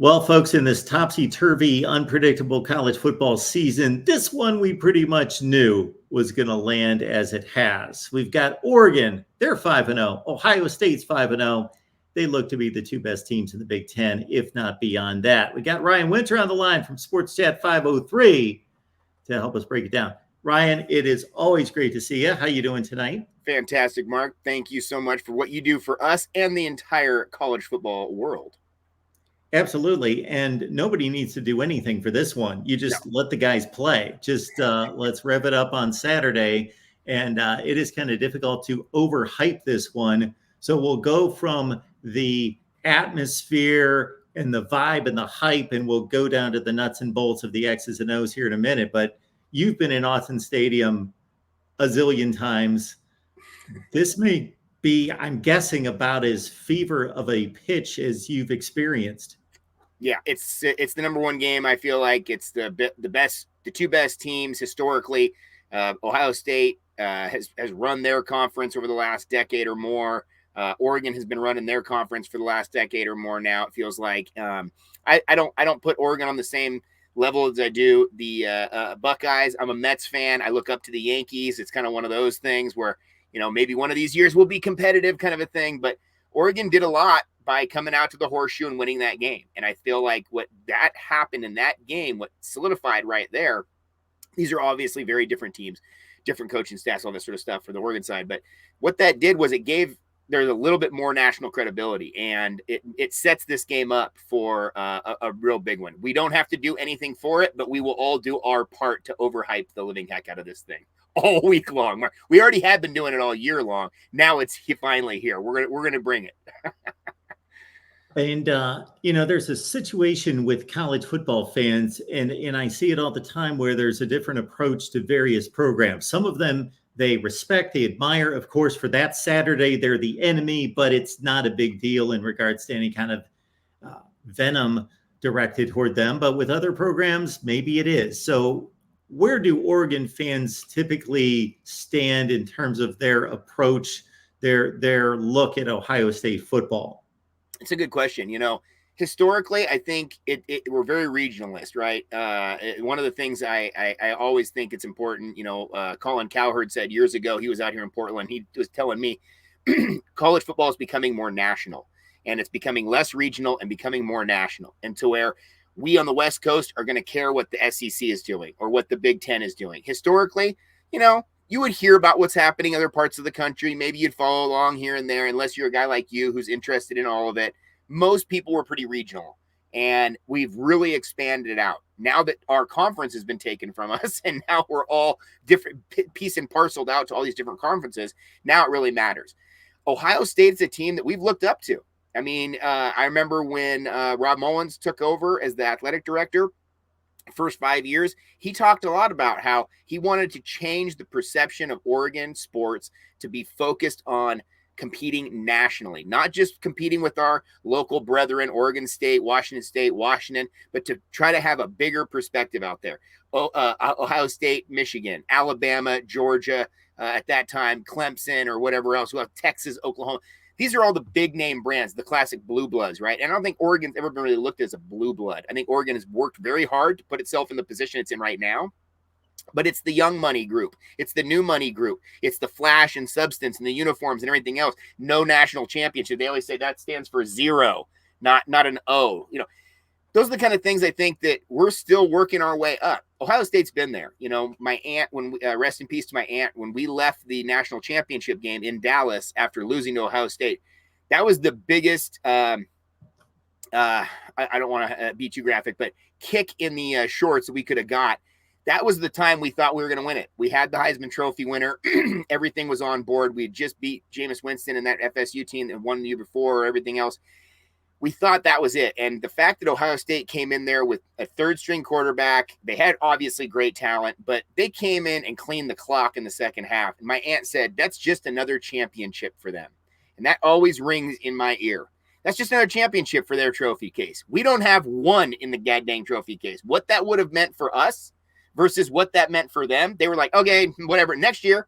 Well, folks, in this topsy-turvy, unpredictable college football season, this one we pretty much knew was going to land as it has. We've got Oregon, they're 5-0. Ohio State's 5-0. They look to be the two best teams in the Big Ten, if not beyond that. We got Ryan Winter on the line from Sports Chat 503 to help us break it down. Ryan, it is always great to see you. How you doing tonight? Fantastic, Mark. Thank you so much for what you do for us and the entire college football world. Absolutely. And nobody needs to do anything for this one. You just let the guys play. Just let's rev it up on Saturday. And it is kind of difficult to overhype this one. So we'll go from the atmosphere and the vibe and the hype, and we'll go down to the nuts and bolts of the X's and O's here in a minute. But you've been in Autzen Stadium a zillion times. This may be, I'm guessing, about as fever of a pitch as you've experienced. Yeah, it's the number one game. I feel like it's the two best teams historically. Ohio State has run their conference over the last decade or more. Oregon has been running their conference for the last decade or more now. It feels like I don't put Oregon on the same level as I do the Buckeyes. I'm a Mets fan. I look up to the Yankees. It's kind of one of those things where, you know, maybe one of these years will be competitive kind of a thing. But Oregon did a lot by coming out to the Horseshoe and winning that game. And I feel like what that happened in that game, what solidified right there, these are obviously very different teams, different coaching staffs, all this sort of stuff for the Oregon side. But what that did was it gave there's a little bit more national credibility, and it sets this game up for a real big one. We don't have to do anything for it, but we will all do our part to overhype the living heck out of this thing all week long. We already have been doing it all year long. Now it's finally here. We're gonna bring it. And, there's a situation with college football fans, and I see it all the time where there's a different approach to various programs. Some of them they respect, they admire. Of course, for that Saturday, they're the enemy, but it's not a big deal in regards to any kind of venom directed toward them. But with other programs, maybe it is. So where do Oregon fans typically stand in terms of their approach, their look at Ohio State football? It's a good question. Historically, I think we're very regionalist, right? One of the things I always think it's important, Colin Cowherd said years ago, he was out here in Portland. He was telling me college football is becoming more national, and it's becoming less regional and becoming more national. And to where we on the West Coast are going to care what the SEC is doing or what the Big Ten is doing. Historically, you would hear about what's happening in other parts of the country. Maybe you'd follow along here and there, unless you're a guy like you who's interested in all of it. Most people were pretty regional, and we've really expanded it out. Now that our conference has been taken from us, and now we're all different piece and parceled out to all these different conferences, now it really matters. Ohio State's a team that we've looked up to. I mean, I remember when Rob Mullins took over as the athletic director, first 5 years, he talked a lot about how he wanted to change the perception of Oregon sports to be focused on competing nationally, not just competing with our local brethren, Oregon State, Washington, but to try to have a bigger perspective out there. Ohio State, Michigan, Alabama, Georgia, at that time, Clemson or whatever else. We have Texas, Oklahoma. These are all the big name brands, the classic blue bloods, right? And I don't think Oregon's ever been really looked as a blue blood. I think Oregon has worked very hard to put itself in the position it's in right now. But it's the young money group. It's the new money group. It's the flash and substance and the uniforms and everything else. No national championship. They always say that stands for zero, not an O. Those are the kind of things I think that we're still working our way up. Ohio State's been there. My aunt, rest in peace to my aunt, when we left the national championship game in Dallas after losing to Ohio State, that was the biggest, I don't want to be too graphic, but kick in the shorts that we could have got. That was the time we thought we were going to win it. We had the Heisman Trophy winner. Everything was on board. We had just beat Jameis Winston and that FSU team that won the year before or everything else. We thought that was it. And the fact that Ohio State came in there with a third-string quarterback, they had obviously great talent, but they came in and cleaned the clock in the second half. And my aunt said, that's just another championship for them. And that always rings in my ear. That's just another championship for their trophy case. We don't have one in the goddamn trophy case. What that would have meant for us versus what that meant for them, they were like, okay, whatever, next year.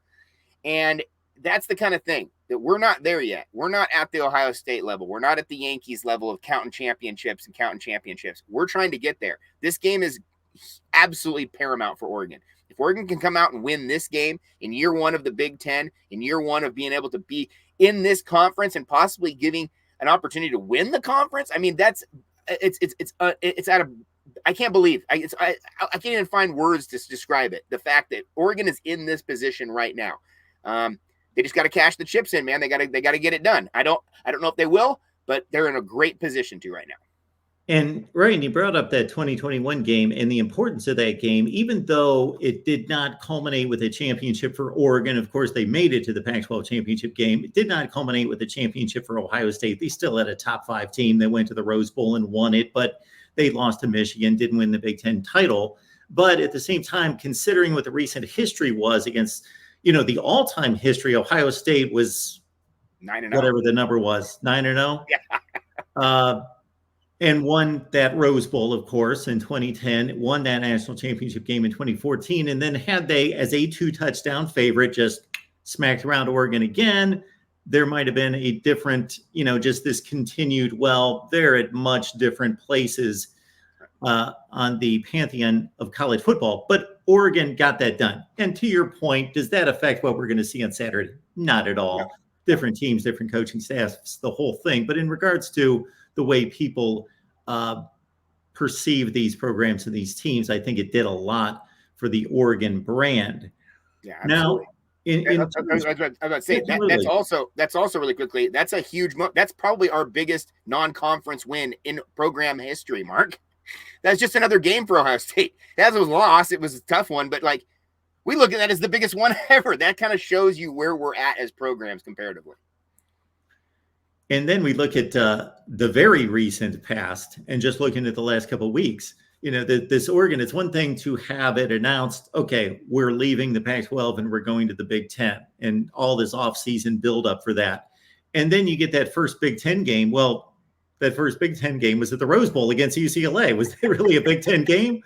And that's the kind of thing. that we're not there yet. We're not at the Ohio State level. We're not at the Yankees level of counting championships. We're trying to get there. This game is absolutely paramount for Oregon. If Oregon can come out and win this game in year one of the Big Ten, in year one of being able to be in this conference and possibly giving an opportunity to win the conference, I mean, it's out of, I can't believe, I can't even find words to describe it. The fact that Oregon is in this position right now. They just got to cash the chips in, man. They got to get it done. I don't know if they will, but they're in a great position to right now. And Ryan, you brought up that 2021 game and the importance of that game, even though it did not culminate with a championship for Oregon. Of course, they made it to the Pac-12 championship game. It did not culminate with a championship for Ohio State. They still had a top 5 team that went to the Rose Bowl and won it, but they lost to Michigan, didn't win the Big Ten title. But at the same time, considering what the recent history was against, the all-time history, Ohio State was 9-0. Whatever the number was, 9-0. Yeah. And won that Rose Bowl, of course, in 2010, won that national championship game in 2014, and then had they, as a 2-touchdown favorite, just smacked around Oregon again, there might have been a different, just this continued, well, they're at much different places on the pantheon of college football. But Oregon got that done. And to your point, does that affect what we're going to see on Saturday? Not at all. No. Different teams, different coaching staffs, the whole thing. But in regards to the way people perceive these programs and these teams, I think it did a lot for the Oregon brand. Yeah, absolutely. Now, I was about to say that's also really quickly. That's a huge. That's probably our biggest non-conference win in program history, Mark. That's just another game for Ohio State. As it was lost, it was a tough one, but we look at that as the biggest one ever. That kind of shows you where we're at as programs comparatively. And then we look at the very recent past and just looking at the last couple of weeks, this Oregon, it's one thing to have it announced, okay, we're leaving the Pac-12 and we're going to the Big Ten and all this offseason buildup for that. And then you get that first Big Ten game. Well, that first Big Ten game was at the Rose Bowl against UCLA. Was that really a Big Ten game?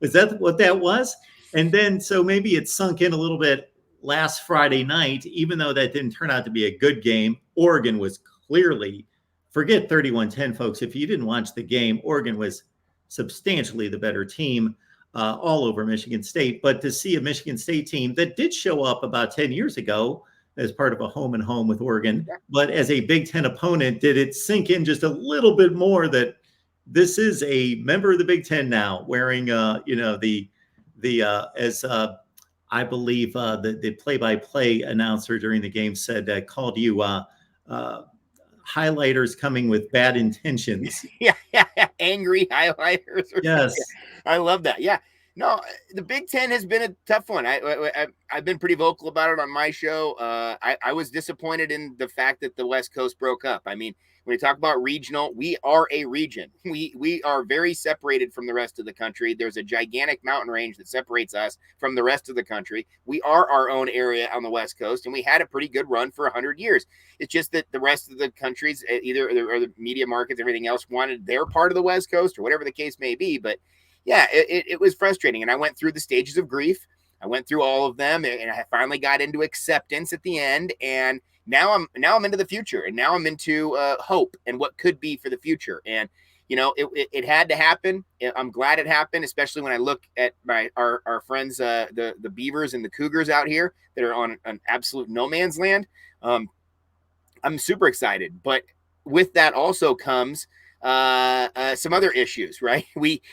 Is that what that was? And then, so maybe it sunk in a little bit last Friday night, even though that didn't turn out to be a good game. Oregon was clearly, forget 31-10, folks. If you didn't watch the game, Oregon was substantially the better team all over Michigan State. But to see a Michigan State team that did show up about 10 years ago as part of a home and home with Oregon, but as a Big Ten opponent, did it sink in just a little bit more that this is a member of the Big Ten now, wearing as I believe the play-by-play announcer during the game said, called you highlighters coming with bad intentions. Yeah. Angry highlighters. Yes. I love that. Yeah. No, the Big Ten has been a tough one. I've been pretty vocal about it on my show. I was disappointed in the fact that the West Coast broke up. I mean, when you talk about regional, we are a region. We are very separated from the rest of the country. There's a gigantic mountain range that separates us from the rest of the country. We are our own area on the West Coast, and we had a pretty good run for 100 years. It's just that the rest of the countries, either or the media markets, everything else, wanted their part of the West Coast or whatever the case may be. But yeah, it was frustrating. And I went through the stages of grief. I went through all of them, and I finally got into acceptance at the end. And now I'm into the future, and now I'm into hope and what could be for the future. And it had to happen. I'm glad it happened, especially when I look at our friends, the Beavers and the Cougars out here that are on an absolute no man's land. I'm super excited, but with that also comes some other issues, right? We're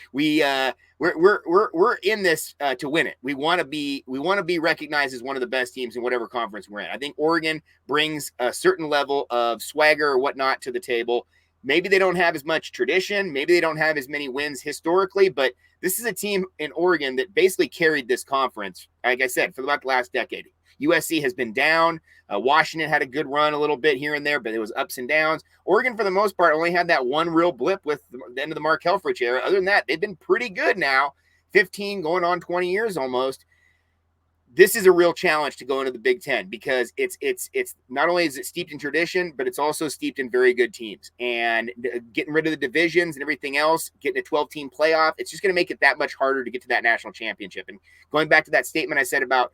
in this to win it. We want to be recognized as one of the best teams in whatever conference we're in. I think Oregon brings a certain level of swagger or whatnot to the table. Maybe they don't have as much tradition. Maybe they don't have as many wins historically, but this is a team in Oregon that basically carried this conference, like I said, for about the last decade. USC has been down. Washington had a good run a little bit here and there, but it was ups and downs. Oregon, for the most part, only had that one real blip with the end of the Mark Helfrich era. Other than that, they've been pretty good now, 15 going on 20 years almost. This is a real challenge to go into the Big Ten because it's not only is it steeped in tradition, but it's also steeped in very good teams. And getting rid of the divisions and everything else, getting a 12-team playoff, it's just going to make it that much harder to get to that national championship. And going back to that statement I said about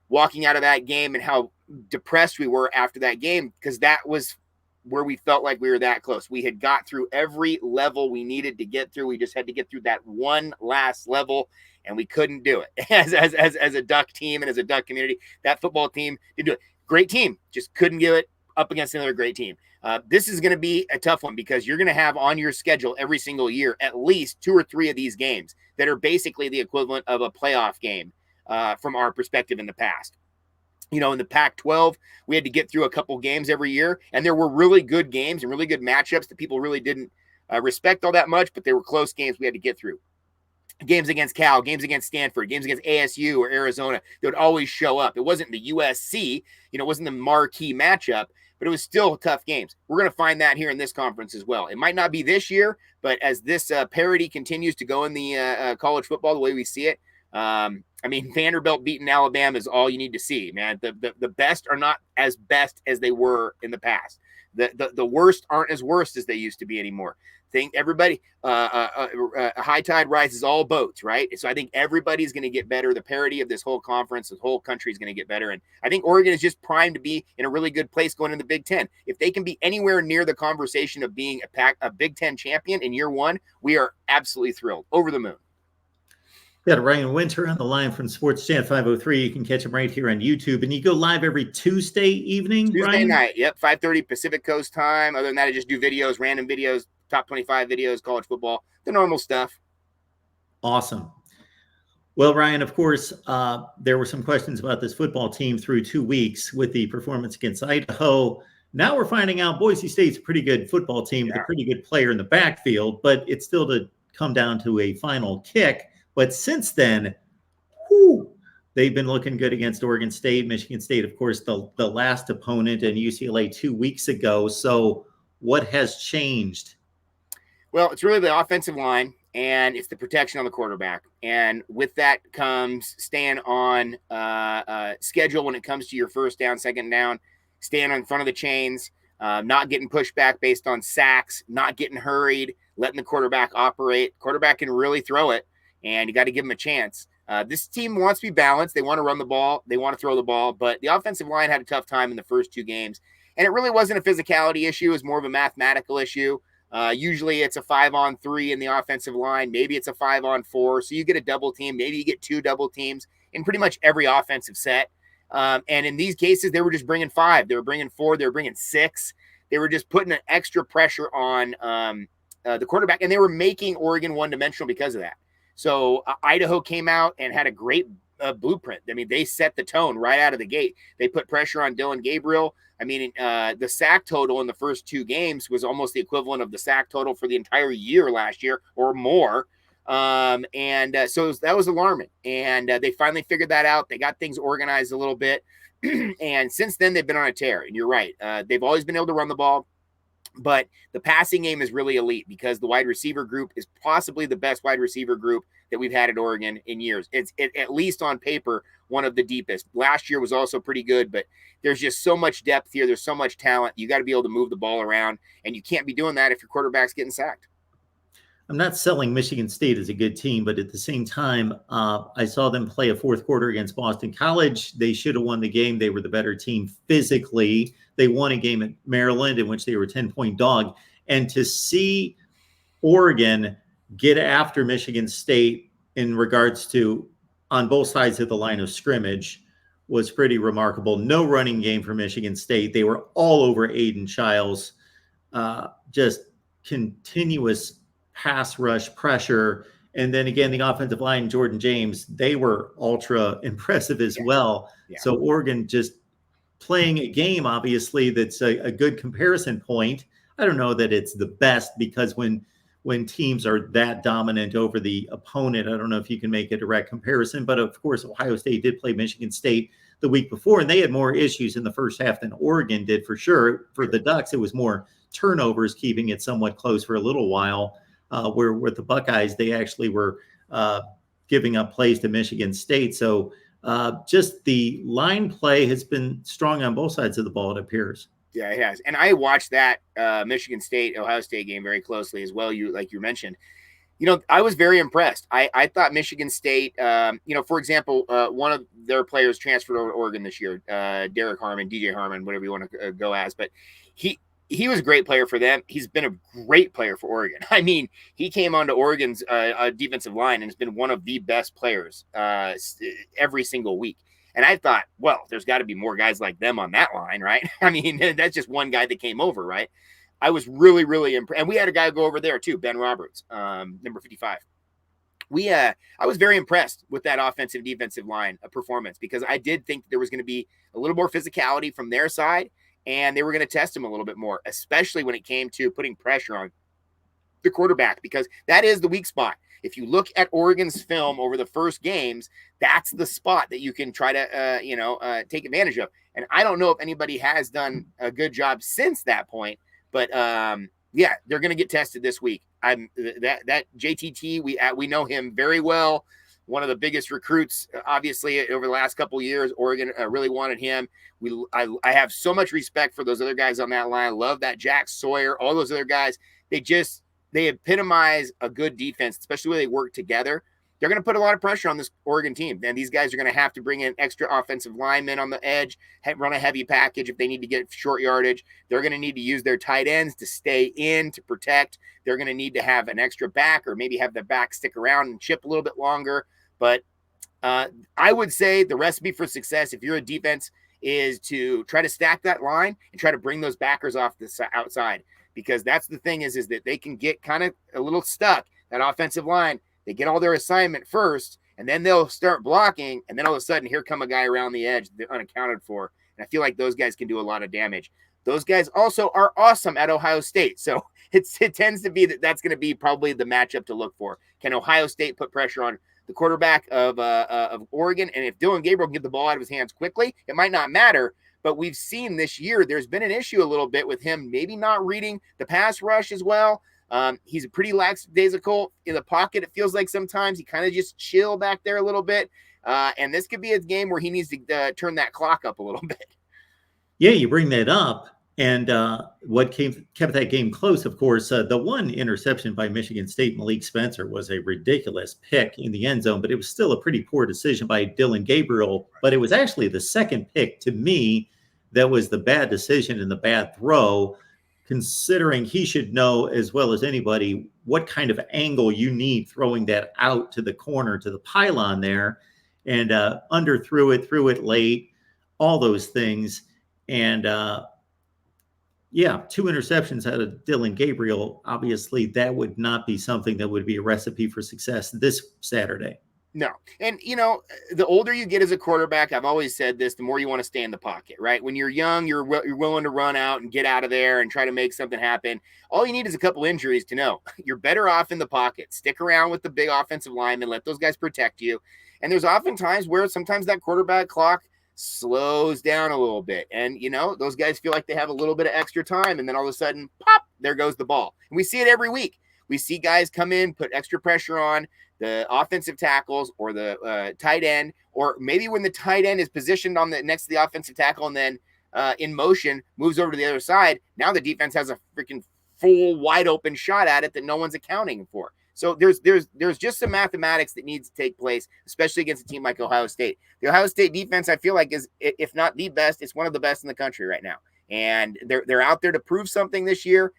walking out of that game and how depressed we were after that game, because that was where we felt like we were that close. We had got through every level we needed to get through. We just had to get through that one last level, and we couldn't do it. As a Duck team and as a Duck community, that football team didn't do it. Great team, just couldn't give it up against another great team. This is going to be a tough one, because you're going to have on your schedule every single year at least 2 or 3 of these games that are basically the equivalent of a playoff game from our perspective in the past. You know, in the Pac-12, we had to get through a couple games every year, and there were really good games and really good matchups that people really didn't respect all that much, but they were close games we had to get through. Games against Cal, games against Stanford, games against ASU or Arizona, they would always show up. It wasn't the USC, it wasn't the marquee matchup, but it was still tough games. We're going to find that here in this conference as well. It might not be this year, but as this parity continues to go in the college football the way we see it, Vanderbilt beating Alabama is all you need to see, man. The best are not as best as they were in the past. The worst aren't as worst as they used to be anymore. Think everybody, a high tide rises all boats, right? So I think everybody's going to get better. The parity of this whole conference, the whole country is going to get better. And I think Oregon is just primed to be in a really good place going into the Big Ten. If they can be anywhere near the conversation of being a Big Ten champion in year one, we are absolutely thrilled, over the moon. Got Ryan Winter on the line from Sports Chat 503. You can catch him right here on YouTube. And you go live every Tuesday evening, Tuesday Ryan? night, yep, 5:30 Pacific Coast time. Other than that, I just do videos, random videos, top 25 videos, college football, the normal stuff. Awesome. Well, Ryan, of course, there were some questions about this football team through 2 weeks with the performance against Idaho. Now we're finding out Boise State's a pretty good football team with a pretty good player in the backfield, but it's still to come down to a final kick. But since then, they've been looking good against Oregon State, Michigan State, of course, the last opponent, and UCLA 2 weeks ago. So what has changed? Well, it's really the offensive line, and it's the protection on the quarterback. And with that comes staying on schedule when it comes to your first down, second down, staying in front of the chains, not getting pushed back based on sacks, not getting hurried, letting the quarterback operate. Quarterback can really throw it, and you got to give them a chance. This team wants to be balanced. They want to run the ball. They want to throw the ball. But the offensive line had a tough time in the first 2 games. And it really wasn't a physicality issue. It was more of a mathematical issue. Usually it's a 5-on-3 in the offensive line. Maybe it's a 5-on-4. So you get a double team. Maybe you get 2 double teams in pretty much every offensive set. And in these cases, they were just bringing 5. They were bringing 4. They were bringing 6. They were just putting an extra pressure on the quarterback. And they were making Oregon one-dimensional because of that. So Idaho came out and had a great blueprint. I mean, they set the tone right out of the gate. They put pressure on Dylan Gabriel. I mean, the sack total in the first 2 games was almost the equivalent of the sack total for the entire year last year or more. So that was alarming. And they finally figured that out. They got things organized a little bit. And since then, they've been on a tear. And you're right. They've always been able to run the ball. But the passing game is really elite because the wide receiver group is possibly the best wide receiver group that we've had at Oregon in years. It's at least on paper, one of the deepest. Last year was also pretty good, but there's just so much depth here. There's so much talent. You got to be able to move the ball around, and you can't be doing that if your quarterback's getting sacked. I'm not selling Michigan State as a good team, but at the same time, I saw them play a 4th quarter against Boston College. They should have won the game. They were the better team physically. They won a game at Maryland in which they were a 10-point dog. And to see Oregon get after Michigan State in regards to on both sides of the line of scrimmage was pretty remarkable. No running game for Michigan State. They were all over Aiden Childs, just continuous pass rush pressure. And then again, the offensive line, Jordan James, they were ultra impressive as well. Yeah. So Oregon just playing a game, obviously, that's a good comparison point. I don't know that it's the best because when teams are that dominant over the opponent, I don't know if you can make a direct comparison. But of course, Ohio State did play Michigan State the week before, and they had more issues in the first half than Oregon did for sure. For the Ducks, it was more turnovers, keeping it somewhat close for a little while. Where with the Buckeyes, they actually were giving up plays to Michigan State. So just the line play has been strong on both sides of the ball, it appears. Yeah, it has. And I watched that Michigan State, Ohio State game very closely as well, like you mentioned. I was very impressed. I thought Michigan State, for example, one of their players transferred over to Oregon this year, Derek Harmon, DJ Harmon, whatever you want to go as, but he was a great player for them. He's been a great player for Oregon. I mean, he came onto Oregon's defensive line and has been one of the best players every single week. And I thought, well, there's got to be more guys like them on that line, right? I mean, that's just one guy that came over, right? I was really, really impressed. And we had a guy go over there too, Ben Roberts, number 55. I was very impressed with that offensive defensive line performance, because I did think there was going to be a little more physicality from their side, and they were going to test him a little bit more, especially when it came to putting pressure on the quarterback, because that is the weak spot. If you look at Oregon's film over the first games, that's the spot that you can try to, take advantage of. And I don't know if anybody has done a good job since that point. But yeah, they're going to get tested this week. That JTT, we know him very well. One of the biggest recruits, obviously, over the last couple of years. Oregon really wanted him. I have so much respect for those other guys on that line. I love that Jack Sawyer, all those other guys. They epitomize a good defense, especially when they work together. They're going to put a lot of pressure on this Oregon team. And these guys are going to have to bring in extra offensive linemen on the edge, run a heavy package if they need to get short yardage. They're going to need to use their tight ends to stay in, to protect. They're going to need to have an extra back, or maybe have the back stick around and chip a little bit longer. But I would say the recipe for success, if you're a defense, is to try to stack that line and try to bring those backers off the outside. Because that's the thing is that they can get kind of a little stuck, that offensive line. They get all their assignment first, and then they'll start blocking, and then all of a sudden, here come a guy around the edge they're unaccounted for. And I feel like those guys can do a lot of damage. Those guys also are awesome at Ohio State. So it tends to be that's going to be probably the matchup to look for. Can Ohio State put pressure on the quarterback of Oregon? And if Dylan Gabriel can get the ball out of his hands quickly, it might not matter. But we've seen this year, there's been an issue a little bit with him maybe not reading the pass rush as well. He's a pretty lackadaisical in the pocket. It feels like sometimes he kind of just chill back there a little bit. And this could be a game where he needs to turn that clock up a little bit. Yeah, you bring that up. And what kept that game close, of course, the one interception by Michigan State, Malik Spencer, was a ridiculous pick in the end zone, but it was still a pretty poor decision by Dylan Gabriel. But it was actually the second pick, to me, that was the bad decision and the bad throw, considering he should know as well as anybody what kind of angle you need throwing that out to the corner, to the pylon there, and threw it late, all those things. And yeah, 2 interceptions out of Dylan Gabriel. Obviously, that would not be something that would be a recipe for success this Saturday. No. And, the older you get as a quarterback, I've always said this, the more you want to stay in the pocket, right? When you're young, you're willing to run out and get out of there and try to make something happen. All you need is a couple injuries to know you're better off in the pocket. Stick around with the big offensive linemen, let those guys protect you. And there's often times where sometimes that quarterback clock slows down a little bit. And, those guys feel like they have a little bit of extra time. And then all of a sudden, pop, there goes the ball. And we see it every week. We see guys come in, put extra pressure on the offensive tackles or the tight end, or maybe when the tight end is positioned on the next to the offensive tackle and then in motion moves over to the other side. Now the defense has a freaking full wide open shot at it that no one's accounting for. So there's just some mathematics that needs to take place, especially against a team like Ohio State. The Ohio State defense, I feel like, is, if not the best, it's one of the best in the country right now. And they're out there to prove something this year.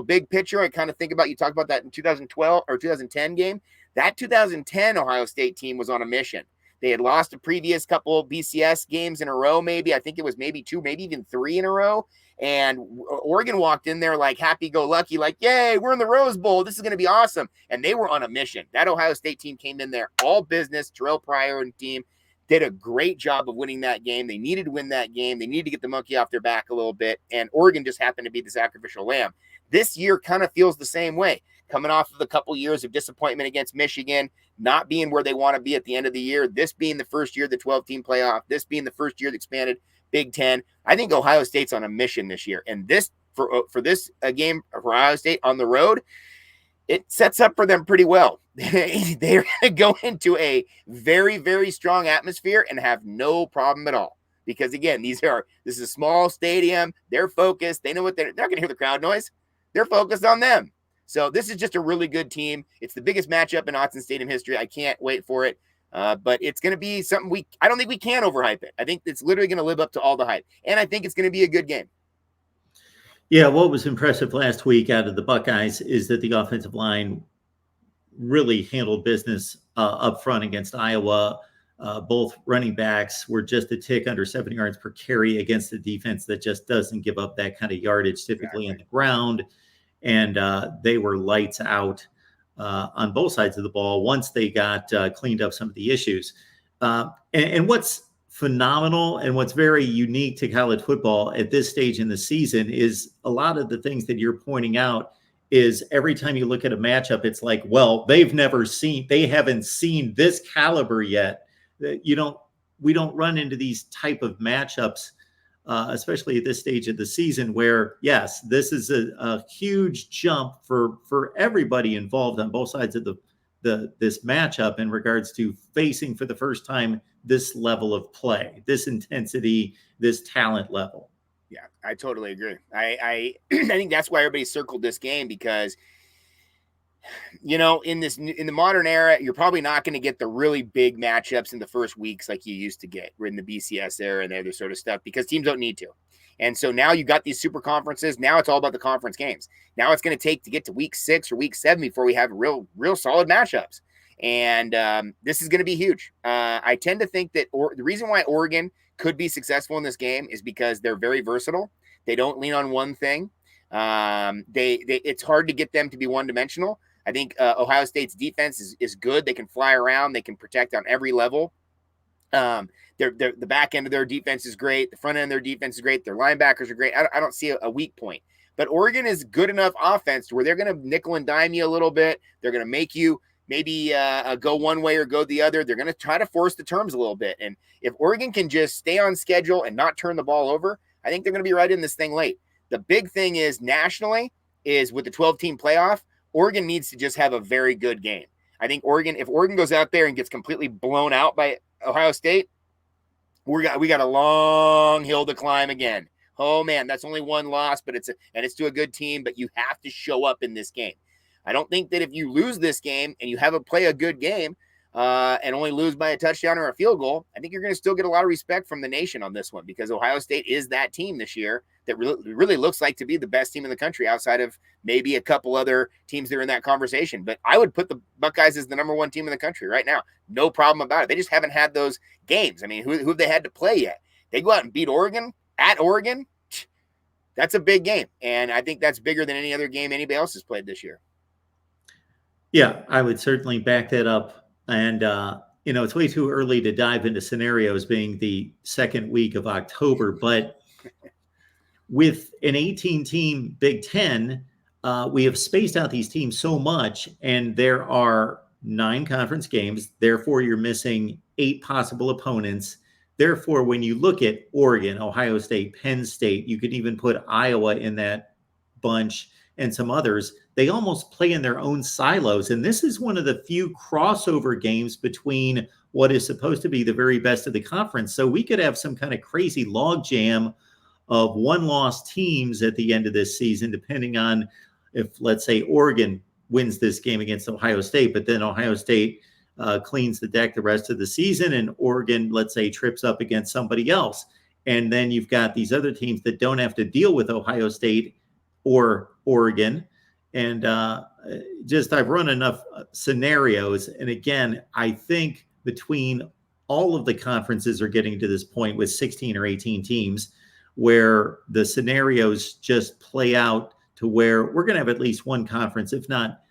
Big picture, I kind of think about, you talked about that in 2012 or 2010 game. That 2010 Ohio State team was on a mission. They had lost the previous couple of BCS games in a row, maybe. I think it was maybe 2, maybe even 3 in a row. And Oregon walked in there like happy-go-lucky, like, yay, we're in the Rose Bowl. This is going to be awesome. And they were on a mission. That Ohio State team came in there, all business. Terrell Pryor and team did a great job of winning that game. They needed to win that game. They needed to get the monkey off their back a little bit. And Oregon just happened to be the sacrificial lamb. This year kind of feels the same way. Coming off of a couple years of disappointment against Michigan, not being where they want to be at the end of the year, this being the first year of the 12-team playoff, this being the first year of the expanded Big Ten. I think Ohio State's on a mission this year. And this for this game for Ohio State on the road, it sets up for them pretty well. They're going to go into a very, very strong atmosphere and have no problem at all. Because, again, this is a small stadium. They're focused. They know what they're not going to hear the crowd noise. They're focused on them. So this is just a really good team. It's the biggest matchup in Autzen Stadium history. I can't wait for it. But it's going to be something I don't think we can overhype it. I think it's literally going to live up to all the hype. And I think it's going to be a good game. Yeah, what was impressive last week out of the Buckeyes is that the offensive line really handled business up front against Iowa. Both running backs were just a tick under 7 yards per carry against a defense that just doesn't give up that kind of yardage typically in the ground. And they were lights out on both sides of the ball once they got cleaned up some of the issues. And what's phenomenal and what's very unique to college football at this stage in the season is a lot of the things that you're pointing out is every time you look at a matchup, it's like, well, they haven't seen this caliber yet. We don't run into these type of matchups, especially at this stage of the season where, yes, this is a huge jump for everybody involved on both sides of this matchup in regards to facing for the first time this level of play, this intensity, this talent level. Yeah, I totally agree. I think that's why everybody circled this game because, in the modern era, you're probably not going to get the really big matchups in the first weeks like you used to get. We're in the BCS era and the other sort of stuff because teams don't need to. And so now you got these super conferences. Now it's all about the conference games. Now it's going to take to get to week 6 or week 7 before we have real solid matchups. And this is going to be huge. I tend to think that the reason why Oregon could be successful in this game is because they're very versatile. They don't lean on one thing. It's hard to get them to be one-dimensional. I think Ohio State's defense is good. They can fly around. They can protect on every level. The back end of their defense is great. The front end of their defense is great. Their linebackers are great. I don't see a weak point. But Oregon is good enough offense to where they're going to nickel and dime you a little bit. They're going to make you maybe go one way or go the other. They're going to try to force the terms a little bit. And if Oregon can just stay on schedule and not turn the ball over, I think they're going to be right in this thing late. The big thing is nationally is with the 12-team playoff, Oregon needs to just have a very good game. I think if Oregon goes out there and gets completely blown out by Ohio State, we got a long hill to climb again. Oh man, that's only one loss, but it's to a good team, but you have to show up in this game. I don't think that if you lose this game and you play a good game and only lose by a touchdown or a field goal, I think you're going to still get a lot of respect from the nation on this one because Ohio State is that team this year that really looks like to be the best team in the country outside of maybe a couple other teams that are in that conversation. But I would put the Buckeyes as the number 1 team in the country right now. No problem about it. They just haven't had those games. I mean, who have they had to play yet? They go out and beat Oregon at Oregon. That's a big game. And I think that's bigger than any other game anybody else has played this year. Yeah, I would certainly back that up. And, it's way too early to dive into scenarios being the second week of October. But with an 18-team Big Ten, we have spaced out these teams so much, and there are 9 conference games. Therefore, you're missing 8 possible opponents. Therefore, when you look at Oregon, Ohio State, Penn State, you could even put Iowa in that bunch and some others. They almost play in their own silos. And this is one of the few crossover games between what is supposed to be the very best of the conference. So we could have some kind of crazy logjam of one-loss teams at the end of this season, depending on if, let's say, Oregon wins this game against Ohio State, but then Ohio State cleans the deck the rest of the season, and Oregon, let's say, trips up against somebody else. And then you've got these other teams that don't have to deal with Ohio State or Oregon. And I've run enough scenarios. And again, I think between all of the conferences are getting to this point with 16 or 18 teams where the scenarios just play out to where we're going to have at least one conference, if not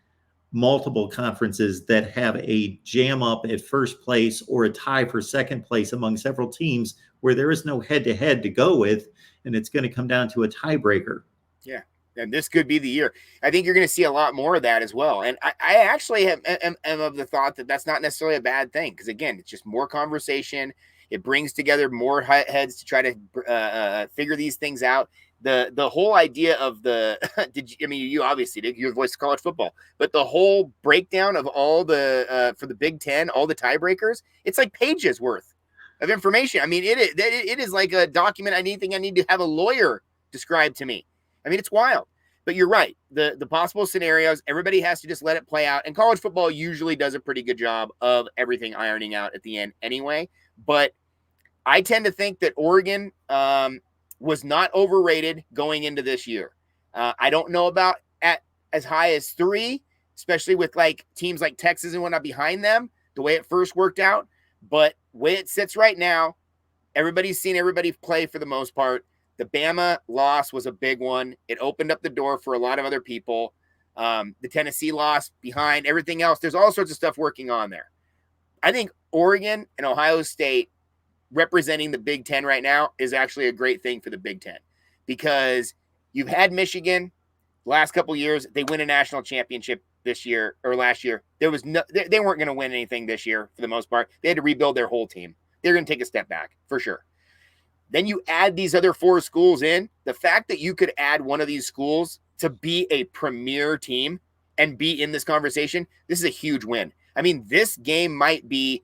multiple conferences, that have a jam up at first place or a tie for second place among several teams where there is no head-to-head to go with, and it's going to come down to a tiebreaker. Yeah. And this could be the year. I think you're going to see a lot more of that as well. And I actually am of the thought that that's not necessarily a bad thing because, again, it's just more conversation. It brings together more heads to try to figure these things out. The whole idea of you obviously did your voice of college football, but the whole breakdown of all the for the Big Ten, all the tiebreakers, it's like pages worth of information. I mean, it is like a document. I need to have a lawyer describe to me. I mean, it's wild. But you're right. The possible scenarios, everybody has to just let it play out. And college football usually does a pretty good job of everything ironing out at the end anyway. But I tend to think that Oregon was not overrated going into this year. I don't know about at as high as 3, especially with like teams like Texas and whatnot behind them, the way it first worked out. But way it sits right now, everybody's seen everybody play for the most part. The Bama loss was a big one. It opened up the door for a lot of other people. The Tennessee loss behind everything else. There's all sorts of stuff working on there. I think Oregon and Ohio State representing the Big Ten right now is actually a great thing for the Big Ten, because you've had Michigan last couple of years. They win a national championship this year or last year. There was no, they weren't going to win anything this year for the most part. They had to rebuild their whole team. They're going to take a step back for sure. Then you add these other 4 schools in. The fact that you could add one of these schools to be a premier team and be in this conversation, this is a huge win. I mean, this game might be,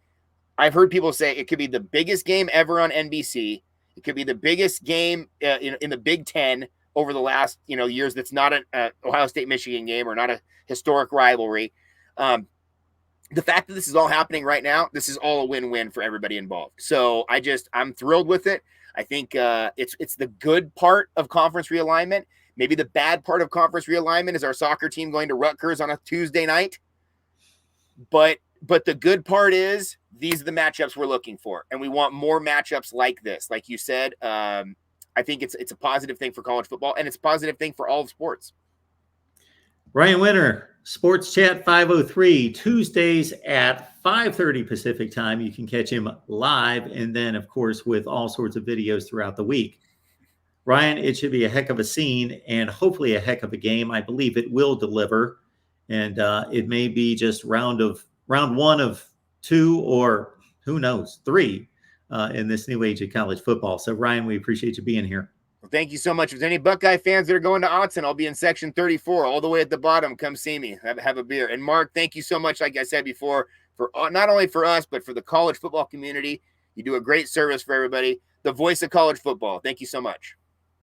I've heard people say it could be the biggest game ever on NBC. It could be the biggest game in the Big Ten over the last years. That's not an Ohio State-Michigan game or not a historic rivalry. The fact that this is all happening right now, this is all a win-win for everybody involved. So I'm thrilled with it. I think it's the good part of conference realignment. Maybe the bad part of conference realignment is our soccer team going to Rutgers on a Tuesday night. But the good part is these are the matchups we're looking for, and we want more matchups like this. Like you said, I think it's a positive thing for college football, and it's a positive thing for all of sports. Ryan Winter, Sports Chat 503, Tuesdays at 5:30 Pacific time. You can catch him live, and then, of course, with all sorts of videos throughout the week. Ryan, it should be a heck of a scene and hopefully a heck of a game. I believe it will deliver, and it may be just round 1 of 2, or who knows, 3 in this new age of college football. So, Ryan, we appreciate you being here. Well, thank you so much. If there's any Buckeye fans that are going to Autzen, I'll be in section 34 all the way at the bottom. Come see me. Have a beer. And Mark, thank you so much, like I said before, for not only for us, but for the college football community. You do a great service for everybody. The voice of college football. Thank you so much.